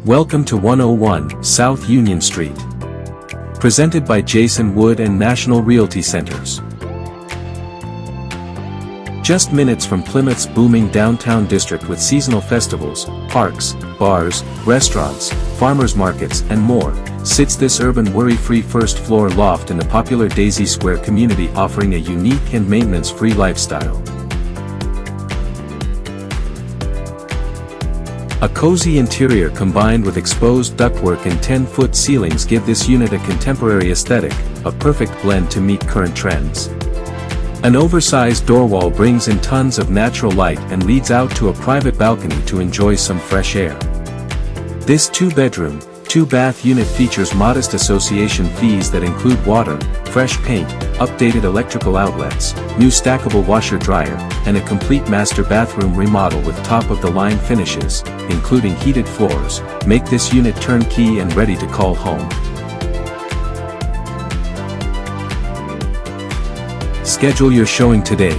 Welcome to 101 South Union Street. Presented by Jason Wood and National Realty Centers. Just minutes from Plymouth's booming downtown district with seasonal festivals, parks, bars, restaurants, farmers markets and more, sits this urban worry-free first-floor loft in the popular Daisy Square community, offering a unique and maintenance-free lifestyle. A cozy interior combined with exposed ductwork and 10-foot ceilings give this unit a contemporary aesthetic, a perfect blend to meet current trends. An oversized door wall brings in tons of natural light and leads out to a private balcony to enjoy some fresh air. This 2-bedroom, 2-bath unit features modest association fees that include water, fresh paint, updated electrical outlets, new stackable washer-dryer, and a complete master bathroom remodel with top-of-the-line finishes, including heated floors, make this unit turnkey and ready to call home. Schedule your showing today.